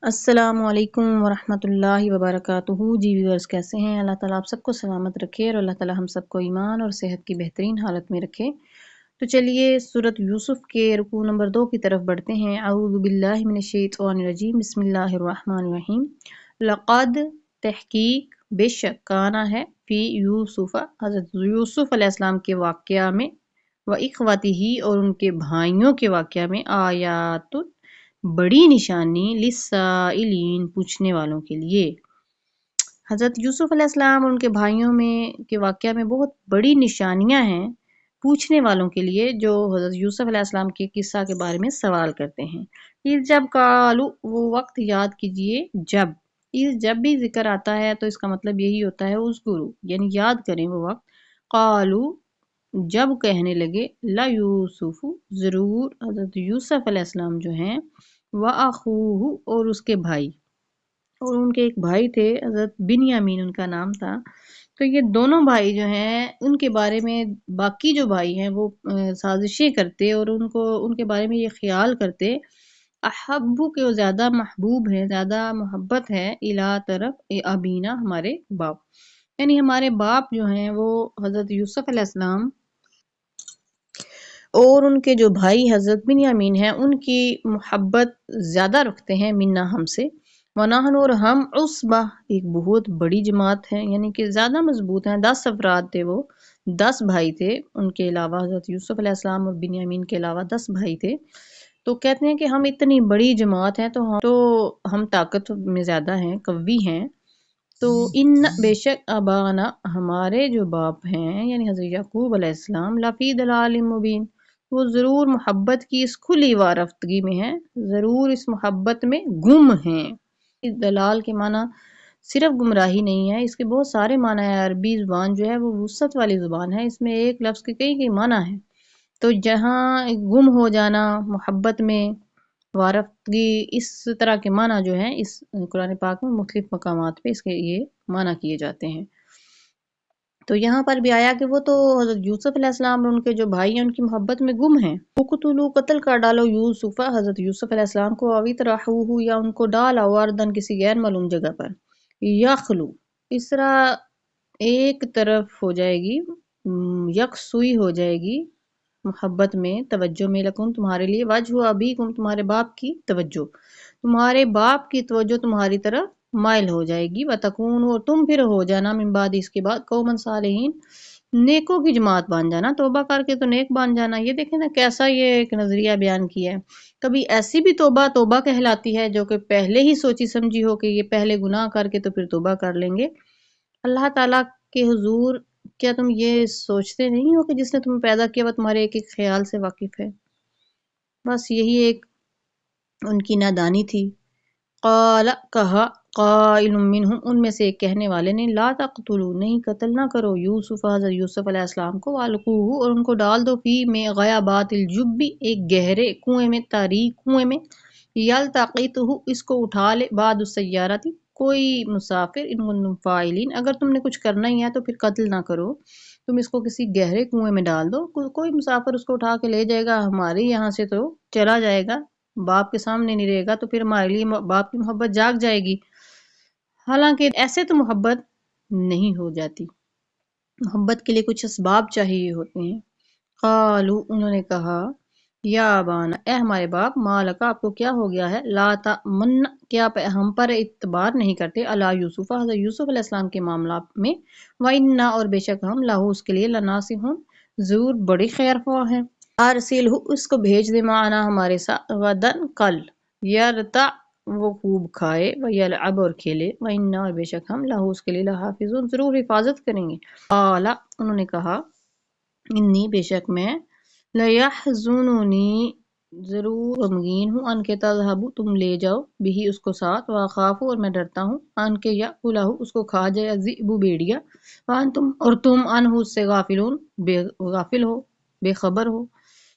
अस्सलामु अलैकुम वरहमतुल्लाहि वबरकातुहू। जी व्यूअर्स, कैसे हैं? अल्लाह ताला आप सबको सलामत रखे और अल्लाह ताला हम सबको ईमान और सेहत की बेहतरीन हालत में रखे। तो चलिए सूरत यूसुफ के रुकू नंबर 2 की तरफ बढ़ते हैं। अऊज़ु बिल्लाहि मिनश्शैतानिर्रजीम, बिस्मिल्लाहिर्रहमानिर्रहीम। लक़द तहकीक बेशक काना है फी यूसुफ़ा हज़रत यूसुफ अलैहिस्सलाम के वाक़या में, व इख़वतिही और उनके भाइयों के वाक़या में, आयातुन बड़ी निशानी लिस्साइलीन पूछने वालों के लिए। हज़रत यूसुफ अलैहिस्सलाम और उनके भाइयों में के वाक़या में बहुत बड़ी निशानियां हैं पूछने वालों के लिए, जो हज़रत यूसुफ अलैहिस्सलाम के किस्सा के बारे में सवाल करते हैं। इस जब कालू, वो वक्त याद कीजिए जब। इस जब भी जिक्र आता है तो इसका मतलब यही होता है उस गुरु, यानी याद करें वो वक्त। कालू, जब कहने लगे, ला यूसुफ, जरूर हज़रत यूसुफ अलैहिस्सलाम जो हैं, व अखूहु और उसके भाई, और उनके एक भाई थे हज़रत बिन्यामीन उनका नाम था। तो ये दोनों भाई जो हैं उनके बारे में बाकी जो भाई हैं वो साजिशें करते और उनको उनके बारे में ये ख्याल करते, अहब्बु के वो ज़्यादा महबूब है, ज़्यादा मोहब्बत है, इला तरफ अबीना हमारे बाप, यानी हमारे बाप जो हैं वो हज़रत यूसुफ अलैहिस्सलाम और उनके जो भाई हज़रत बिन्यामीन हैं उनकी मोहब्बत ज़्यादा रखते हैं मिन्ना हमसे। वनाहन और हम उसबा एक बहुत बड़ी जमात है, यानी कि ज़्यादा मजबूत हैं। 10 अफराद थे वो, 10 भाई थे उनके अलावा, हज़रत यूसुफ अलैहिस्सलाम और बिन्यामीन के अलावा 10 भाई थे। तो कहते हैं कि हम इतनी बड़ी जमात हैं तो हम ताकत में ज़्यादा हैं, कवी हैं। तो इन बेशक अबाना हमारे जो बाप हैं, यानी हज़रत याकूब अलैहिस्सलाम, लफ़ी दलालिम मुबीन, वो ज़रूर मोहब्बत की इस खुली वारफ्तगी में है, ज़रूर इस मोहब्बत में गुम हैं। इस दलाल के माना सिर्फ गुमराही नहीं है, इसके बहुत सारे माना है। अरबी ज़ुबान जो है वो वुसअत वाली ज़ुबान है, इसमें एक लफ्ज़ के कई कई माना है। तो जहाँ गुम हो जाना मोहब्बत में, वारफ्तगी, इस तरह के माना जो हैं इस कुरान पाक में मुख्तलिफ मकामात पे इसके ये माना किए जाते हैं। तो यहाँ पर भी आया कि वो तो हज़रत यूसुफ अलैहिस्सलाम और उनके जो भाई हैं उनकी मोहब्बत में गुम हैं। उक़्तुलू, कत्ल कर डालो, यूसुफ़ा हज़रत यूसुफ अलैहिस्सलाम को, अव इतरहूहु या उनको डाल आओ, अर्दन किसी गैर मालूम जगह पर, यखलू इस तरह एक तरफ हो जाएगी, यकसुई हो जाएगी मोहब्बत में, तवज्जो में, लकुम तुम्हारे लिए, वजह अबीकुम तुम्हारे बाप की तवज्जो, तुम्हारे बाप की तवज्जो तुम्हारी तरफ माइल हो जाएगी। वतकून और तुम फिर हो जाना, मिन बाद इसके बाद, कौमन सालिहीन नेकों की जमात बन जाना, तौबा करके तो नेक बन जाना। ये देखें ना कैसा ये एक नजरिया बयान किया है। कभी ऐसी भी तौबा तौबा कहलाती है जो कि पहले ही सोची समझी हो कि ये पहले गुनाह करके तो फिर तौबा कर लेंगे। अल्लाह ताला के हुजूर, क्या तुम ये सोचते नहीं हो कि जिसने तुम्हें पैदा किया वह तुम्हारे एक एक ख्याल से वाकिफ है? बस यही एक उनकी नादानी थी। क़ाल कहा, क़ाइलुम मिनहुम उनमें से एक कहने वाले ने, ला तक़तुलू नहीं कत्ल ना करो, यूसुफ हज़रत यूसुफ अलैहिस्सलाम को, वालक़ूहु और उनको डाल दो, फी में ग़याबातिल जुब्बी एक गहरे कुएं में, तारीक कुएं में, यल्तक़ितहु इसको उठा ले, बाद सय्यारती कोई मुसाफिर, इन कुंतुम फ़ाइलिन अगर तुमने कुछ करना ही है तो फिर कत्ल ना करो, तुम इसको किसी गहरे कुएं में डाल दो, कोई मुसाफिर उसको उठा के ले जाएगा, हमारे यहाँ से तो चला जाएगा, बाप के सामने नहीं रहेगा, तो फिर हमारे लिए बाप की मोहब्बत जाग जाएगी। हालांकि ऐसे तो मोहब्बत नहीं हो जाती, मोहब्बत के लिए कुछ असबाब चाहिए होते हैं। कालू उन्होंने कहा, या अबाना ए हमारे बाप, मालका आपको क्या हो गया है, ला तमन्ना क्या आप हम पर इत्बार नहीं करते, अला यूसुफ हज़रत यूसुफ अलैहिस्सलाम के मामला में, व इन्ना और बेशक हम लाहू उसके लिए लनासिहुन जरूर बड़े खैर ख्वाह हैं। अरसिलहु उसको भेज दे, माना हमारे साथ, वदन कल, यरता वो खूब खाए, व यलअब और खेले, व इन्ना और बेशक हम लाहू उसके लिए लहाफिजुन जरूर हिफाजत करेंगे। आला उन्होंने कहा, इन्नी बेशक मैं, लयहज़ुनुनी जरूर गमगीन हूँ, अन के तज़हबु तुम ले जाओ, बिही उसको साथ, व अखाफु और मैं डरता हूँ, अन के याकुलहु उसको खा जाए, अज़्ज़िबु भेड़िया, व तुम और तुम अनहु उससे गाफिलून गाफिल हो, बेखबर हो,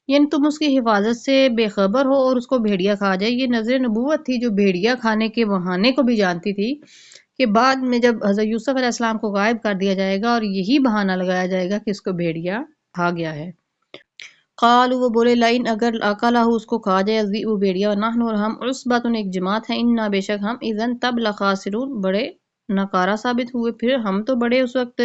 यानी तुम उसकी हिफाजत से बेखबर हो और उसको भेड़िया खा जाए। ये नजर नबूवत थी जो भेड़िया खाने के बहाने को भी जानती थी कि बाद में जब हज़रत यूसुफ अलैहिस्सलाम को गायब कर दिया जाएगा और यही बहाना लगाया जाएगा कि इसको भेड़िया खा गया है। قالوا وہ بولے لئن اگر اکلہ اس کو کھا جائے الذئب بھیڑیا ونحن اور ہم عصبۃ ایک جماعت ہے انا بے شک ہم اذن تب لخاسرون بڑے ناکارہ ثابت ہوئے، پھر ہم تو بڑے اس وقت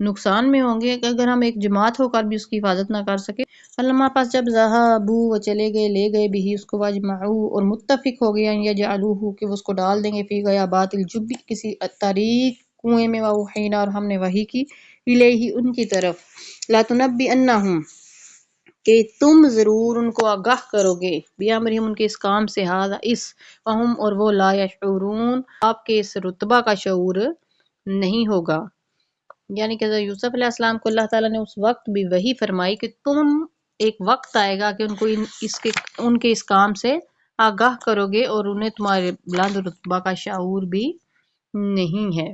نقصان میں ہوں گے کہ اگر ہم ایک جماعت ہو کر بھی اس کی حفاظت نہ کر سکے۔ فلما پاس جب ذهبوا وہ چلے گئے لے گئے بھی اس کو واجمعوا اور متفق ہو گیا یجعلوه کہ وہ اس کو ڈال دیں گے فی غیابات الجب کسی تاریک کنویں میں، وحینا اور ہم نے وحی کی الیہ ان کی طرف لا تنبئنہم کہ تم ضرور ان کو آگاہ کرو گے بیامرہم ان کے اس کام سے ہاذا اس وہم اور وہ لا یشعرون آپ کے اس رتبہ کا شعور نہیں ہوگا۔ یعنی کہ حضرت یوسف علیہ السلام کو اللہ تعالیٰ نے اس وقت بھی وحی فرمائی کہ تم ایک وقت آئے گا کہ ان کو ان کے اس کام سے آگاہ کرو گے اور انہیں تمہارے بلند رتبہ کا شعور بھی نہیں ہے۔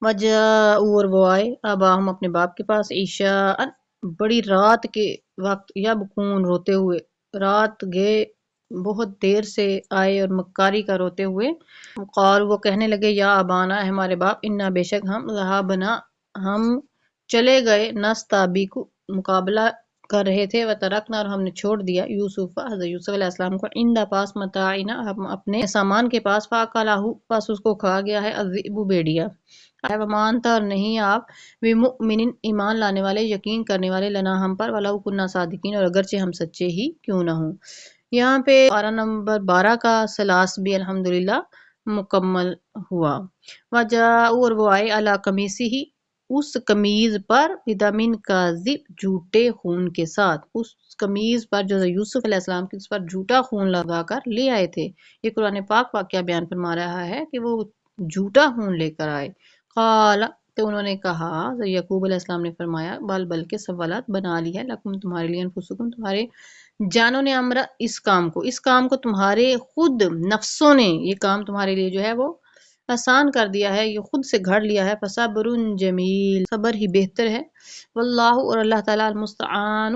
وجاءوا اور وہ آئے اباہم اپنے باپ کے پاس عشاء بڑی رات کے وقت یبکون روتے ہوئے، رات گئے بہت دیر سے آئے اور مکاری کا روتے ہوئے۔ قال وہ کہنے لگے یا ابانا اے ہمارے باپ انا بے شک ہم ذهبنا ہم چلے گئے نستبق مقابلہ کر رہے تھے وترکنا اور ہم نے چھوڑ دیا یوسف حضرت یوسف علیہ السلام کو عند پاس متاعنا ہم اپنے سامان کے پاس فاکلہ پاس اس کو کھا گیا ہے الذئب بھیڑیا ومانتا اور نہیں آپ بمؤمن ایمان لانے والے یقین کرنے والے لنا ہم پر ولو کنا صادقین اور اگرچہ ہم سچے ہی کیوں نہ ہوں۔ یہاں پہ پارہ نمبر 12 کا سلاس بھی الحمدللہ مکمل ہوا۔ وجاءوا اور وہ آئے علی قمیصہ اس قمیض پر بدم کاذب جھوٹے خون کے ساتھ، اس قمیض پر جو یوسف علیہ السلام کی اس پر جھوٹا خون لگا کر لے آئے تھے۔ یہ قرآن پاک واقعہ بیان فرما رہا ہے کہ وہ جھوٹا خون لے کر آئے۔ قال تو انہوں نے کہا یعقوب علیہ السلام نے فرمایا بلکہ سوالات بنا لی ہے لکم تمہارے لیے انفسکم تمہارے جانوں نے امر اس کام کو تمہارے خود نفسوں نے یہ کام تمہارے لیے جو ہے وہ آسان کر دیا ہے، یہ خود سے گھڑ لیا ہے۔ فصبر جمیل صبر ہی بہتر ہے۔ واللہ اور اللہ تعالیٰ المستعان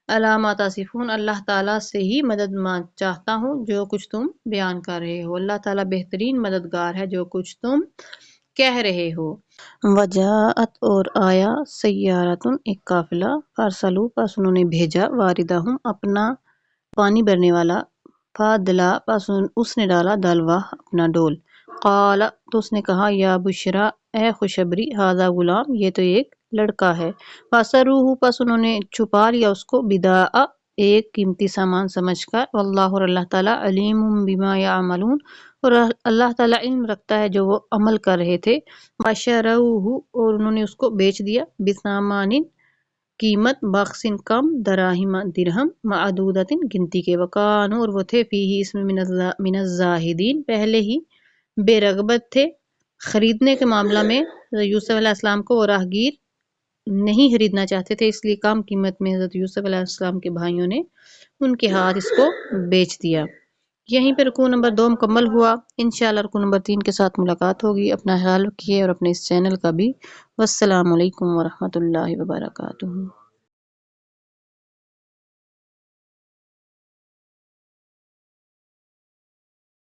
علی ما تصفون اللہ تعالیٰ سے ہی مدد چاہتا ہوں جو کچھ تم بیان کر رہے ہو، اللہ تعالیٰ بہترین مددگار ہے جو کچھ تم کہہ رہے ہو۔ وجاءت اور آیا سیارۃ ایک قافلہ فارسلوا پس انہوں نے بھیجا واردہم اپنا پانی بھرنے والا فادلا پس اس نے ڈالا دلوا اپنا ڈول۔ قال تو اس نے کہا یا بشرا اے خوشبری ھذا غلام یہ تو ایک لڑکا ہے۔ فاسروہ پس انہوں نے چھپا لیا اس کو بداء ایک قیمتی سامان سمجھ کر۔ واللہ اور اللہ تعالیٰ علیم بما یعملون اور اللہ تعالیٰ علم رکھتا ہے جو وہ عمل کر رہے تھے۔ وشروہ اور انہوں نے اس کو بیچ دیا بثمان قیمت بخس کم دراہم درہم معدودۃ گنتی کے وکانوا اور وہ تھے فیہ اس میں من الزاہدین پہلے ہی بے رغبت تھے خریدنے کے معاملہ میں۔ یوسف علیہ السلام کو وہ راہگیر نہیں خریدنا چاہتے تھے اس لیے کم قیمت میں حضرت یوسف علیہ السلام کے بھائیوں نے ان کے ہاتھ اس کو بیچ دیا۔ یہیں پہ رکوع نمبر 2 مکمل ہوا۔ انشاءاللہ رکوع نمبر 3 کے ساتھ ملاقات ہوگی۔ اپنا خیال رکھیے اور اپنے اس چینل کا بھی۔ والسلام علیکم ورحمۃ اللہ وبرکاتہ۔